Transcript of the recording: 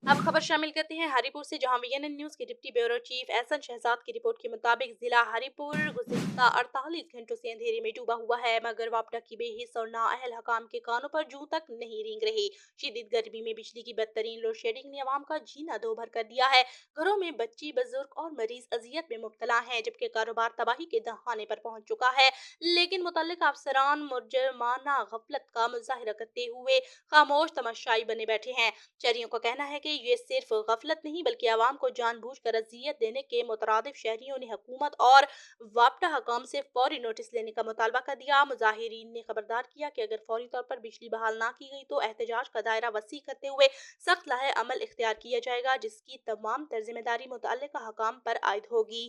अब खबर शामिल करते हैं हरीपुर से, जहां वीएनएन न्यूज के deputy bureau chief Ehsan Shahzad की रिपोर्ट के मुताबिक जिला हरीपुर गुज़िश्ता 48 घंटों से अंधेरे में डूबा हुआ है, मगर वापडा की बेहिस और नाअहल हकाम के कानों पर जूं तक नहीं रेंग रही। शदीद गर्मी में बिजली की बदतरीन लोड शेडिंग ने आवाम का जीना दोभर कर दिया है। घरों में बच्ची, बुजुर्ग और मरीज अजियत में मुब्तला हैं, जबकि कारोबार तबाही के दहाने पर पहुंच चुका है। लेकिन मुतल्लिक अफसरान मुजरमाना गफलत का मुजाहिरा करते हुए खामोश तमाशाई बने बैठे हैं। शहरियों का कहना है कि ये सिर्फ गफलत नहीं, बल्कि आवाम को जानबूझकर अजियत देने के मुतरादिफ शहरियों ने हुकूमत और वापडा हकाम से फौरी नोटिस लेने का मुतालबा कर दिया। मुजाहिरीन ने खबरदार किया कि अगर फौरी तौर पर बिजली बहाल ना की गई तो एहतजाज का दायरा वसी करते हुए सख्त लाहे अमल इख्तियार किया जाएगा, जिसकी तमाम तर जिम्मेदारी मुतल्लिका हकाम पर आयद होगी।